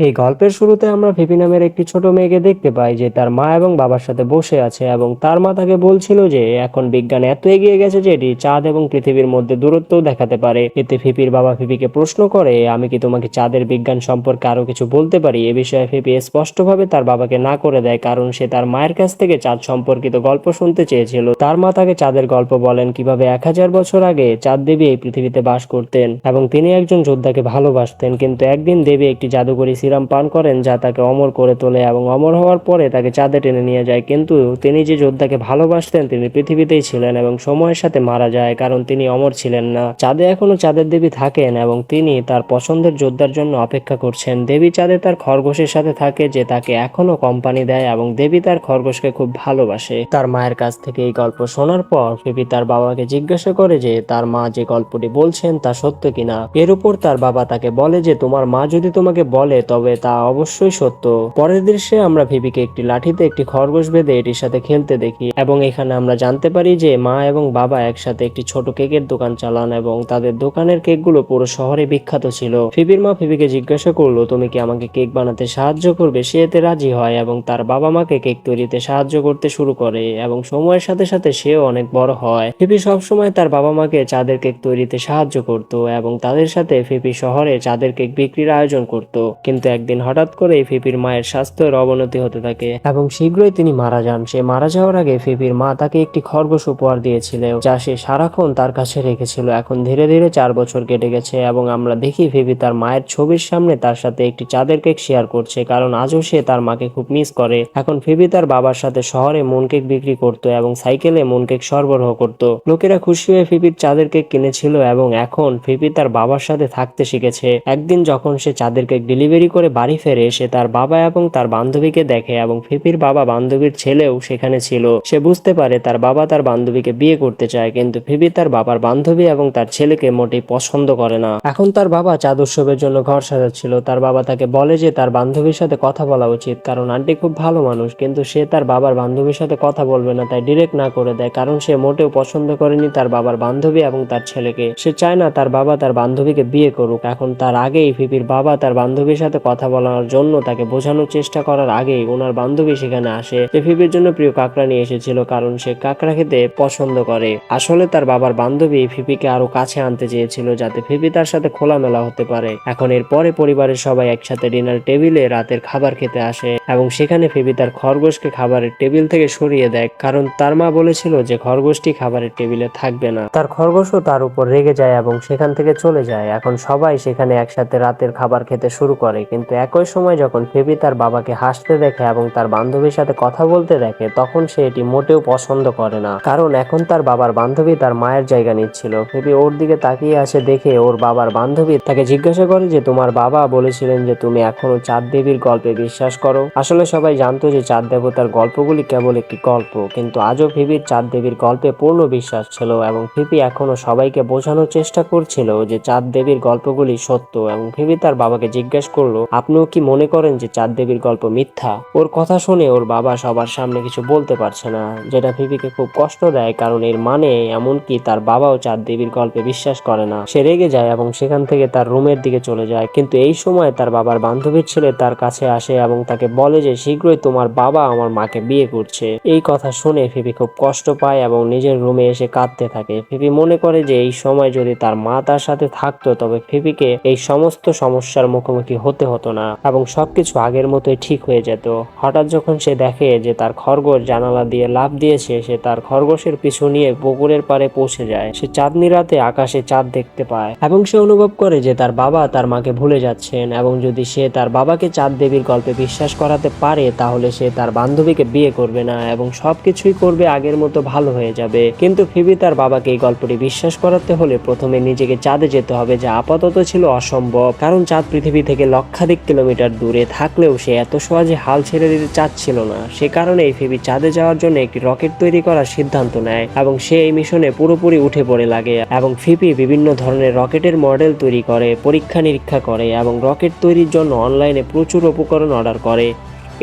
এই গল্পের শুরুতে আমরা ফিপি নামের একটি ছোট মেয়েকে দেখতে পাই যে তার মা এবং বাবার সাথে বসে আছে এবং তার মা তাকে বলছিল যে এখন বিজ্ঞান এত এগিয়ে গেছে যে এটি চাঁদ এবং পৃথিবীর মধ্যে দূরত্বও দেখাতে পারে। এতে ফিপির বাবা ফিপিকে প্রশ্ন করে, আমি কি তোমাকে চাঁদের বিজ্ঞান সম্পর্কে আরো কিছু বলতে পারি? এ বিষয়ে ফিপি স্পষ্টভাবে তার বাবাকে না করে দেয়, কারণ সে তার মায়ের কাছ থেকে চাঁদ সম্পর্কিত গল্প শুনতে চেয়েছিল। তার মা তাকে চাঁদের গল্প বলেন, কিভাবে 1000 বছর আগে চাঁদ দেবী এই পৃথিবীতে বাস করতেন এবং তিনি একজন যোদ্ধাকে ভালোবাসতেন, কিন্তু একদিন দেবী একটি জাদুকরী সিরাম পান করেন যা তাকে অমর করে তোলে এবং অমর হওয়ার পরে তাকে চাঁদে টেনে নিয়ে যায়। কিন্তু তিনি যে যোদ্ধাকে ভালোবাসতেন তিনি পৃথিবীতেই ছিলেন এবং সময়ের সাথে মারা যায়, কারণ তিনি অমর ছিলেন না। চাঁদে এখনো চাঁদের দেবী থাকেন এবং তিনি তার পছন্দের যোদ্ধার জন্য অপেক্ষা করছেন। দেবী চাঁদে তার খরগোশের সাথে থাকে যে তাকে এখনো কোম্পানি দেয় এবং দেবী তার খরগোশকে খুব ভালোবাসে। তার মায়ের কাছ থেকে এই গল্প শোনার পর ফিপি তার বাবাকে জিজ্ঞাসা করে যে তার মা যে গল্পটি বলছেন তা সত্য কিনা। এর উপর তার বাবা তাকে বলে যে তোমার মা যদি তোমাকে বলে তবে তা অবশ্যই সত্য। পরের দৃশ্যে আমরা ফিবিকে একটি লাঠিতে একটি খরগোশ বেঁধে এটির সাথে খেলতে দেখি এবং এখানে আমরা জানতে পারি যে মা এবং বাবা একসাথে একটি ছোট কেকের দোকান চালান এবং তাদের দোকানের কেকগুলো পুরো শহরে বিখ্যাত ছিল। ফিবির মা ফিবিকে জিজ্ঞাসা করলো, তুমি কি আমাকে কেক বানাতে সাহায্য করবে? সে এতে রাজি হয় এবং তার বাবা মাকে কেক তৈরিতে সাহায্য করতে শুরু করে এবং সময়ের সাথে সাথে সেও অনেক বড় হয়। ফিবি সবসময় তার বাবা মাকে চাঁদের কেক তৈরিতে সাহায্য করত এবং তাদের সাথে ফিবি শহরে চাঁদের কেক বিক্রির আয়োজন করত। কিন্তু একদিন হঠাৎ করে ফিপির মায়ের স্বাস্থ্যের অবনতি হতে থাকে এবং শীঘ্রই তিনি মারা যান। সে মারা যাওয়ার আগে ফিপির মা তাকে একটি খরগোশ উপহার দিয়েছিল যা সে সারাক্ষণ তার কাছে রেখেছিল। এখন ধীরে ধীরে 4 বছর কেটে গেছে এবং আমরা দেখি ফিপি তার মায়ের ছবির সামনে তার সাথে একটি চাঁদের কেক শেয়ার করছে, কারণ আজও সে তার মাকে খুব মিস করে। এখন ফিপি তার বাবার সাথে শহরে মুন কেক বিক্রি করতো এবং সাইকেলে মুন কেক সরবরাহ করত। লোকেরা খুশি হয়ে ফিপির চাঁদের কেক কিনেছিল এবং এখন ফিপি তার বাবার সাথে থাকতে শিখেছে। একদিন যখন সে চাঁদের কেক ডেলিভারি করে বাড়ি ফেরে, সে তার বাবা এবং তার বান্ধবীকে দেখে এবং ফিপির বাবা বান্ধবীর ছেলেও সেখানে ছিল। সে বুঝতে পারে তার বাবা তার বান্ধবীকে বিয়ে করতে চায়, কিন্তু ফিপি তার বাবার বান্ধবী এবং তার ছেলেকে মোটেই পছন্দ করে না। এখন তার বাবা চাঁদ উৎসবের জন্য ঘর সাজাচ্ছিল। তার বাবা তাকে বলে যে তার বান্ধবীর সাথে কথা বলা উচিত, কারণ আন্টি খুব ভালো মানুষ, কিন্তু সে তার বাবার বান্ধবীর সাথে কথা বলবে না, তাই ডিরেক্ট না করে দেয়, কারণ সে মোটেও পছন্দ করেনি তার বাবার বান্ধবী এবং তার ছেলেকে। সে চায় না তার বাবা তার বান্ধবীকে বিয়ে করুক। এখন তার আগেই ফিপির বাবা তার বান্ধবীর সাথে কথা বলার জন্য তাকে বোঝানোর চেষ্টা করার আগেই ওনার বান্ধবী সেখানে আসে। সে ফিপির জন্য প্রিয় কাঁকড়া নিয়ে এসেছিল, কারণ সে কাঁকড়া খেতে পছন্দ করে। আসলে তার বাবার বান্ধবী ফিপিকে আরো কাছে আনতে চেয়েছিল যাতে ফিপি তার সাথে খোলামেলা হতে পারে। এখন এরপরে পরিবারের সবাই একসাথে ডিনার টেবিলে রাতের খাবার খেতে আসে এবং সেখানে ফিপি তার খরগোশকে খাবারের টেবিল থেকে সরিয়ে দেয়, কারণ তার মা বলেছিল যে খরগোশটি খাবারের টেবিলে থাকবে না। তার খরগোশও তার উপর রেগে যায় এবং সেখান থেকে চলে যায়। এখন সবাই সেখানে একসাথে রাতের খাবার খেতে শুরু করে, কিন্তু একই সময় যখন ফিপি তার বাবাকে হাসতে দেখে এবং তার বান্ধবীর সাথে কথা বলতে দেখে, তখন সে এটি মোটেও পছন্দ করে না, কারণ এখন তার বাবার বান্ধবী তার মায়ের জায়গা নিচ্ছিল। ফিপি ওর দিকে তাকিয়ে আসে দেখে ওর বাবার বান্ধবী তাকে জিজ্ঞাসা করে যে তোমার বাবা বলেছিলেন যে তুমি এখনো চাঁদ দেবীর গল্পে বিশ্বাস করো। আসলে সবাই জানতো যে চাঁদ দেবতার গল্পগুলি কেবল একটি গল্প, কিন্তু আজও ফিপির চাঁদ দেবীর গল্পে পূর্ণ বিশ্বাস ছিল এবং ফিপি এখনো সবাইকে বোঝানোর চেষ্টা করছিল যে চাঁদ দেবীর গল্পগুলি সত্য। এবং ফিপি তার বাবাকে জিজ্ঞাসা করলো, আপনিও কি মনে করেন যে চাঁদ দেবীর গল্প মিথ্যা? ওর কথা শুনে ওর বাবা সবার সামনে কিছু বলতে পারছে না, যেটা ফিপিকে খুব কষ্ট দেয়, কারণ এর মানে এমনকি তার বাবাও চাঁদ দেবীর গল্পে বিশ্বাস করে না। সে রেগে যায় এবং সেখান থেকে তার রুমের দিকে চলে যায়, কিন্তু এই সময় তার বাবার বান্ধবীর ছেলে তার কাছে আসে এবং তাকে বলে যে শীঘ্রই তোমার বাবা আমার মাকে বিয়ে করছে। এই কথা শুনে ফিপি খুব কষ্ট পায় এবং নিজের রুমে এসে কাঁদতে থাকে। ফিপি মনে করে যে এই সময় যদি তার মা তার সাথে থাকতো তবে ফিপিকে এই সমস্ত সমস্যার মুখোমুখি হতে হতো না এবং সবকিছু আগের মতোই ঠিক হয়ে যেত। হঠাৎ যখন সে দেখে যে তার খরগোশ জানালা দিয়ে লাফ দিয়েছে, সে তার খরগোশের পিছু নিয়ে পুকুরের পাড়ে পৌঁছে যায়। সে চাঁদনি রাতে আকাশে চাঁদ দেখতে পায় এবং সে অনুভব করে যে তার বাবা তার মাকে ভুলে যাচ্ছেন এবং যদি সে তার বাবাকে চাঁদ দেবীর গল্পে বিশ্বাস করাতে পারে তাহলে সে তার বান্ধবীকে বিয়ে করবে না এবং সবকিছুই করবে আগের মতো ভালো হয়ে যাবে। কিন্তু ফিবি তার বাবাকে এই গল্পটি বিশ্বাস করাতে হলে প্রথমে নিজেকে চাঁদে যেতে হবে, যা আপাতত ছিল অসম্ভব, কারণ চাঁদ পৃথিবী থেকে লক্ষাধিক কিলোমিটার দূরে থাকলেও সে এত সহজে হাল ছেড়ে দিতে চাচ্ছিল না। সে কারণে ফিবি চাঁদে যাওয়ার জন্য একটি রকেট তৈরি করার সিদ্ধান্ত নেয় এবং সে এই মিশনে পুরোপুরি উঠে পড়ে লাগে এবং ফিবি বিভিন্ন ধরনের রকেটের মডেল তৈরি করে, পরীক্ষা নিরীক্ষা করে এবং রকেট তৈরির জন্য অনলাইনে প্রচুর উপকরণ অর্ডার করে।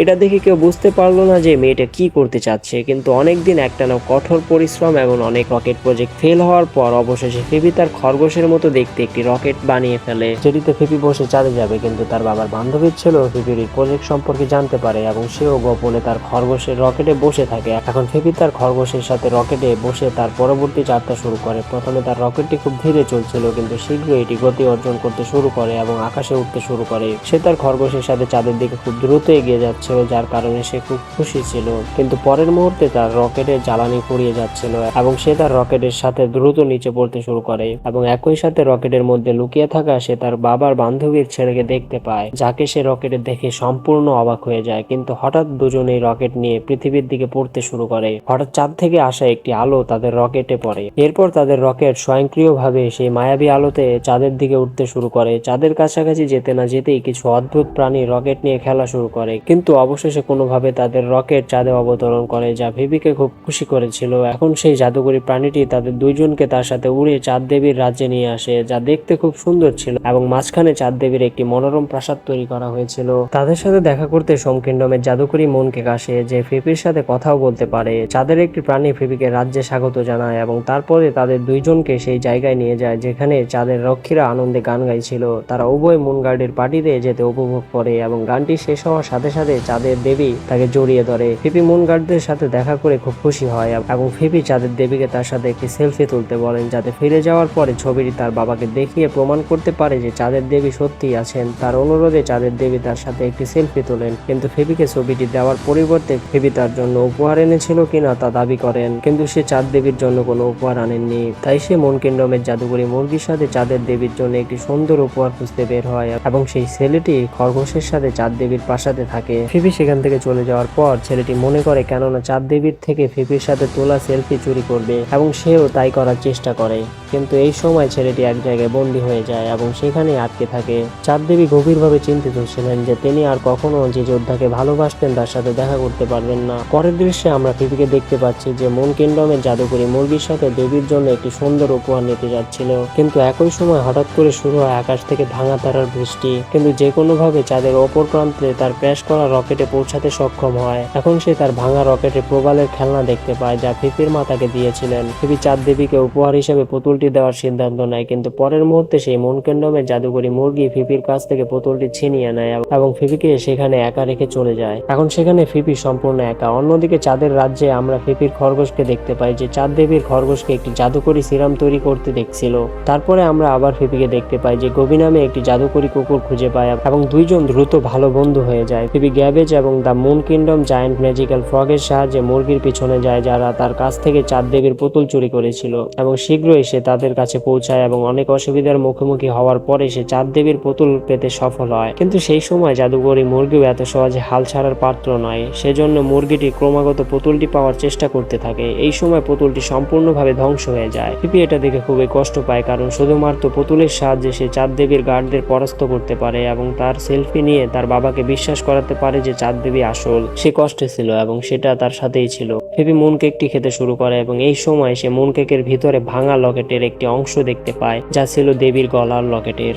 এটা দেখে কেউ বুঝতে পারলো না যে মেয়েটা কি করতে চাচ্ছে, কিন্তু অনেকদিন একটানা কঠোর পরিশ্রম এবং অনেক রকেট প্রজেক্ট ফেল হওয়ার পর অবশেষে ফিবি তার খরগোশের মতো দেখতে একটি রকেট বানিয়ে ফেলে, যেটিতে ফিবি বসে চাঁদে যাবে। কিন্তু তার বাবার বান্ধবীর ছেলেও ফিবির এই প্রজেক্ট সম্পর্কে জানতে পারে এবং সেও গোপনে তার খরগোশের রকেটে বসে থাকে। এখন ফিবি তার খরগোশের সাথে রকেটে বসে তার পরবর্তী যাত্রা শুরু করে। প্রথমে তার রকেটটি খুব ধীরে চলছিল, কিন্তু শীঘ্রই এটি গতি অর্জন করতে শুরু করে এবং আকাশে উঠতে শুরু করে। সে তার খরগোশের সাথে চাঁদের দিকে খুব দ্রুত এগিয়ে যাচ্ছিল, যার কারণে সে খুব খুশি ছিল। কিন্তু পরের মুহূর্তে তার রকেটের জ্বালানি ফুরিয়ে যাচ্ছিল এবং সে তার রকেটের সাথে দ্রুত নিচে পড়তে শুরু করে এবং একই সাথে রকেটের মধ্যে লুকিয়ে থাকা সে তার বাবার বান্ধবীর ছেলেকে দেখতে পায়, যাকে সে রকেটে দেখে সম্পূর্ণ অবাক হয়ে যায়। কিন্তু হঠাৎ দুজনেই রকেট নিয়ে পৃথিবীর দিকে পড়তে শুরু করে। হঠাৎ চাঁদ থেকে আসা একটি আলো তাদের রকেটে পড়ে। এরপর তাদের রকেট স্বয়ংক্রিয়ভাবে সেই মায়াবী আলোতে চাঁদের দিকে উঠতে শুরু করে। চাঁদের কাছাকাছি যেতে না যেতেই কিছু অদ্ভুত প্রাণী রকেট নিয়ে খেলা শুরু করে, কিন্তু অবশেষে কোনোভাবে তাদের রকেট চাঁদে অবতরণ করে, যা ফিবিকে খুব খুশি করেছিল। এখন সেই জাদুকরী প্রাণীটি তাদের দুইজনকে তার সাথে উড়ে চাঁদ দেবীর রাজ্যে নিয়ে আসে, যা দেখতে খুব সুন্দর ছিল এবং মাঝখানে চাঁদ দেবীর একটি মনোরম প্রাসাদ তৈরি করা হয়েছিল। তাদের সাথে দেখা করতে সোমকিন্ডমের জাদুকরী মনকে আসে, যে ফিবির সাথে কথাও বলতে পারে। চাঁদের একটি প্রাণী ফিবিকে রাজ্যে স্বাগত জানায় এবং তারপরে তাদের দুইজনকে সেই জায়গায় নিয়ে যায় যেখানে চাঁদের রক্ষীরা আনন্দে গান গাইছিল। তারা উভয় মুনগার্ডের পার্টিতে যেতে উপভোগ করে এবং গানটি শেষ হওয়ার সাথে সাথে চাঁদের দেবী তাকে জড়িয়ে ধরে। ফিবি মুনগার্ডদের সাথে দেখা করে খুব খুশি হয় এবং ফিবি চাঁদের দেবীকে তার সাথে একটি সেলফি তুলতে বলেন, যাতে ফিরে যাওয়ার পরে ছবিটি তার বাবাকে দেখিয়ে প্রমাণ করতে পারে যে চাঁদের দেবী সত্যিই আছেন। তার অনুরোধে চাঁদের দেবী তার সাথে একটি সেলফি তোলেন, কিন্তু ফিবিকে ছবিটি দেওয়ার পরিবর্তে ফিবি তার জন্য উপহার এনেছিল কিনা তা দাবি করেন, কিন্তু সে চাঁদ দেবীর জন্য কোনো উপহার আনেননি। তাই সে মুনকিন্ডমের জাদুকরী মুরগির সাথে চাঁদের দেবীর জন্য একটি সুন্দর উপহার খুঁজতে বের হয় এবং সেই ছেলেটি খরগোশের সাথে চাঁদ দেবীর প্রাসাদে থাকে। ফিবি সেখান থেকে চলে যাওয়ার পর ছেলেটি মনে করে কেননা চাঁদ দেবীর থেকে ফিবির সাথে তোলা সেলফি চুরি করবে এবং সেও তাই করার চেষ্টা করে, কিন্তু এই সময় ছেলেটি এক জায়গায় বন্দী হয়ে যায় এবং সেখানে আটকে থাকে। চাঁদ দেবী গভীরভাবে চিন্তিত ছিলেন যে তিনি আর কখনো যে যোদ্ধাকে ভালোবাসতেন তার সাথে দেখা করতে পারবেন না। পরের দৃশ্যে আমরা ফিবিকে দেখতে পাচ্ছি যে মুন কিংডমের জাদুকরী মুরগির সাথে দেবীর জন্য একটি সুন্দর উপহার নিতে যাচ্ছিল, কিন্তু একই সময় হঠাৎ করে শুরু হয় আকাশ থেকে ভাঙা তারার বৃষ্টি। কিন্তু যে কোনো ভাবে চাঁদের অপর প্রান্তে তার ক্র্যাশ করা রকেটে পৌঁছাতে সক্ষম হয়। এখন সে তার ভাঙা রকেটে প্রবালের খেলনা দেখতে পায়, যা ফিফির মা তাকে দিয়েছিলেন। ফিবি চাঁদ দেবীকে উপহার হিসেবে পুতুলটি দেওয়ার সিদ্ধান্ত নেয়, কিন্তু পরের মুহূর্তে সেই মুন কিংডমের জাদুকরী মুরগি ফিফির কাছ থেকে পুতুলটি ছিনিয়ে নেয় এবং ফিবিকে সেখানে একা রেখে চলে যায়। এখন সেখানে ফিফি সম্পূর্ণ একা। অন্যদিকে চাঁদের রাজ্যে আমরা ফিফির খরগোশকে দেখতে পাই যে চাঁদ দেবীর খরগোশকে একটি জাদুকরী সিরাম তৈরি করতে দেখছিল। তারপরে আমরা আবার ফিফিকে দেখতে পাই যে গবি নামে একটি জাদুকরী কুকুর খুঁজে পায় এবং দুইজন দ্রুত ভালো বন্ধু হয়ে যায়। ফিবি গ্যাবেজ এবং the moon kingdom giant magical ফ্রগের সাহায্যে মুরগির পিছনে যায়, যারা তার কাছ থেকে চাঁদ দেবীর পুতুল চুরি করেছিল, এবং শীঘ্রই সে তাদের কাছে পৌঁছায় এবং অনেক অসুবিধার মুখোমুখি হওয়ার পরে সে চাঁদ দেবীর পুতুল পেতে সফল হয়। কিন্তু সেই সময় জাদুকরী মুরগিও এত সহজে হাল ছাড়ার পাত্র নয়, সেজন্য মুরগিটি ক্রমাগত পুতুলটি পাওয়ার চেষ্টা করতে থাকে। এই সময় পুতুলটি সম্পূর্ণভাবে ধ্বংস হয়ে যায়। ফিবি এটা দেখে খুবই কষ্ট পায়, কারণ শুধুমাত্র পুতুলের সাহায্যে সে চাঁদ দেবীর গার্ডদের পরাস্ত করতে পারে এবং তার সেলফি নিয়ে তার বাবাকে বিশ্বাস করাতে পারে যে চাঁদ দেবী আসল। সে কষ্টে ছিল এবং সেটা তার সাথেই ছিল। ফিবি মুন কেকটি খেতে শুরু করে এবং এই সময় সে মুন কেকের ভিতরে ভাঙা লকেটের একটি অংশ দেখতে পায়, যা ছিল দেবীর গলার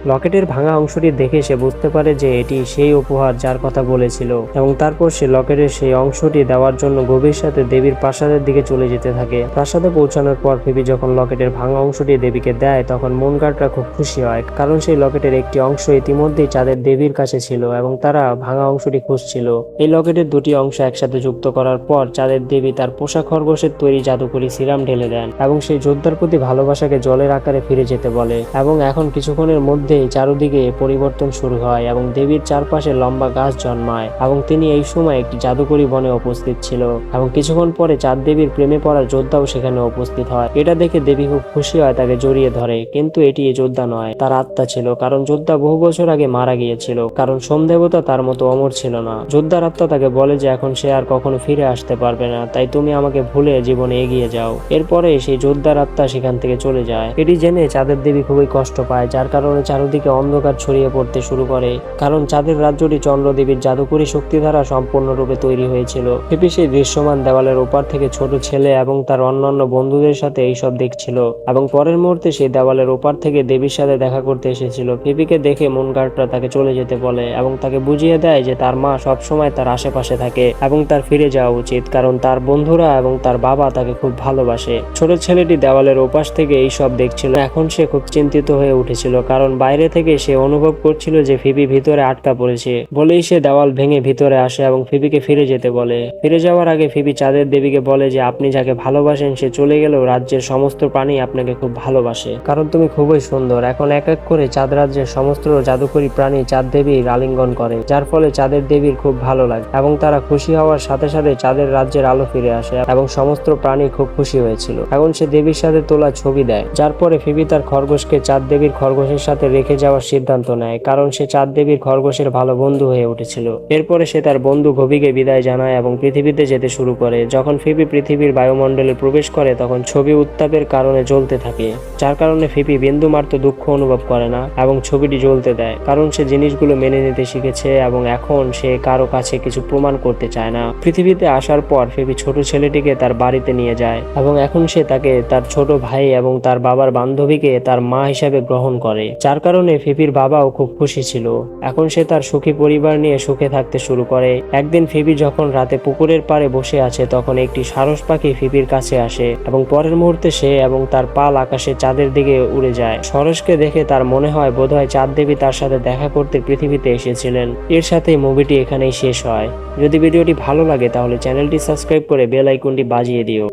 লকেটের ভাঙা অংশটি দেখে সে বুঝতে পারে যে এটি সেই উপহার যার কথা বলেছিল, এবং তারপর সে লকেটের সেই অংশটি দেওয়ার জন্য গভীর সাথে দেবীর প্রাসাদের দিকে চলে যেতে থাকে। প্রাসাদে পৌঁছানোর পর ফিবি যখন লকেটের ভাঙা অংশটি দেবীকে দেয় তখন মুনগার্ডরা খুব খুশি হয়, কারণ সেই লকেটের একটি অংশ ইতিমধ্যেই চাঁদের দেবীর কাছে ছিল এবং তারা ভাঙা অংশটি খুঁজছিল। এই লকেটের দুটি অংশ একসাথে যুক্ত করার পর চাঁদের দেবী তার পোষা খরগোশের তৈরি জাদুকরী সিরাম ঢেলে দেন এবং সেই যোদ্ধার প্রতি ভালোবাসাকে জলের আকারে ফিরে যেতে বলে। এবং এখন কিছুক্ষণের মধ্যেই চারদিকে পরিবর্তন শুরু হয় এবং দেবীর চারপাশে লম্বা গাছ জন্মায় এবং তিনি এই সময় একটি জাদুকরী বনে উপস্থিত ছিল এবং কিছুক্ষণ পরে চাঁদ দেবীর প্রেমে পড়া যোদ্ধাও সেখানে উপস্থিত হয়। এটা দেখে দেবী খুব খুশি হয়, তাকে জড়িয়ে ধরে, কিন্তু এটি যোদ্ধা নয়, তার আত্মা ছিল, কারণ যোদ্ধা বহু বছর আগে মারা গিয়েছিল, কারণ সোমদেবতা তার মতো অমর ছিল না। যোদ্ধার আত্মা তাকে বলে যে এখন সে আর কখনো ফিরে আসতে পারবে না, তাই তুমি আমাকে ভুলে জীবনে এগিয়ে যাও। এরপরে সেই যোদ্ধার আত্মা সেখান থেকে চলে যায়। এটি জেনে চাঁদের দেবী খুবই কষ্ট পায়, যার কারণে চারদিকে অন্ধকার ছড়িয়ে পড়তে শুরু করে, কারণ চাঁদের রাজ্যটি চন্দ্রদেবীর জাদুকরী শক্তি দ্বারা সম্পূর্ণরূপে তৈরি হয়েছিল। ফিপি সেই দৃশ্যমান দেওয়ালের ওপার থেকে ছোট ছেলে এবং তার অন্যান্য বন্ধুদের সাথে এইসব দেখছিল, এবং পরের মুহূর্তে সেই দেওয়ালের ওপার থেকে দেবীর সাথে দেখা করতে এসেছিল। ফিপিকে দেখে মুন গার্ডরা তাকে চলে যেতে বলে এবং তাকে বুঝিয়ে দেয় যে তার মা সবসময় তার আশেপাশে থাকে এবং তার ফিরে যাওয়া উচিত, কারণ তার বন্ধুরা এবং তার বাবা তাকে খুব ভালোবাসে। ছোট ছেলেটি দেওয়ালের ওপাশ থেকে এই সব দেখছিল। এখন সে খুব চিন্তিত হয়ে উঠেছিল, কারণ বাইরে থেকে সে অনুভব করছিল যে ফিবি ভিতরে আটকা পড়েছে। বলেই সে দেওয়াল ভেঙে ভিতরে আসে এবং ফিবিকে ফিরে যেতে বলে। ফিরে যাওয়ার আগে ফিবি চাঁদের দেবীকে বলে যে আপনি যাকে ভালোবাসেন সে চলে গেলেও রাজ্যের সমস্ত প্রাণী আপনাকে খুব ভালোবাসে, কারণ তুমি খুবই সুন্দর। এখন এক এক করে চাঁদ রাজ্যের সমস্ত জাদুকরী প্রাণী চাঁদ দেবীর আলিঙ্গন করে, যার ফলে চাঁদের দেবীর খুব ভালো লাগে এবং তারা খুশি হওয়ার সাথে সাথে চাঁদের রাজ্যের আলো ফিরে আসে এবং সমস্ত প্রাণী খুব খুশি হয়েছিল। এখন সে দেবীর সাথে তোলা ছবি দেয়, যার পরে ফিবি তার খরগোশকে চাঁদ দেবীর খরগোশের সাথে রেখে যাওয়ার সিদ্ধান্ত নেয়, কারণ সে চাঁদ দেবীর খরগোশের ভালো বন্ধু হয়ে উঠেছিল। এরপরে সে তার বন্ধু গবিকে বিদায় জানায় এবং পৃথিবীতে যেতে শুরু করে। যখন ফিবি পৃথিবীর বায়ুমণ্ডলে প্রবেশ করে তখন ছবি উত্তাপের কারণে জ্বলতে থাকে, যার কারণে ফিবি বিন্দুমাত্র দুঃখ অনুভব করে না এবং ছবিটি জ্বলতে দেয়, কারণ সে জিনিসগুলো মেনে নিতে শিখেছে এবং এখন সে কারো কাছে কিছু প্রমাণ করতে চায় না। পৃথিবীতে আসার পর ফিবি ছোট ছেলেটিকে তার বাড়িতে নিয়ে যায় এবং এখন সে তাকে তার ছোট ভাই এবং তার বাবার বান্ধবীকে তার মা হিসাবে গ্রহণ করে, যার কারণে ফিবির বাবাও খুব খুশি ছিল। এখন সে তার সুখী পরিবার নিয়ে সুখে থাকতে শুরু করে। একদিন ফিবি যখন রাতে পুকুরের পাড়ে বসে আছে তখন একটি সারস পাখি ফিবির কাছে আসে এবং পরের মুহূর্তে সে এবং তার পাল আকাশে চাঁদের দিকে উড়ে যায়। সরসকে দেখে তার মনে হয় বোধহয় চাঁদ দেবী তার সাথে দেখা করতে পৃথিবীতে এসেছিলেন। এর সাথে মুভিটি এখানেই শেষ হয়। যদি ভিডিওটি ভালো লাগে তাহলে চ্যানেলটি সাবস্ক্রাইব করে বেল আইকনটি বাজিয়ে দিও।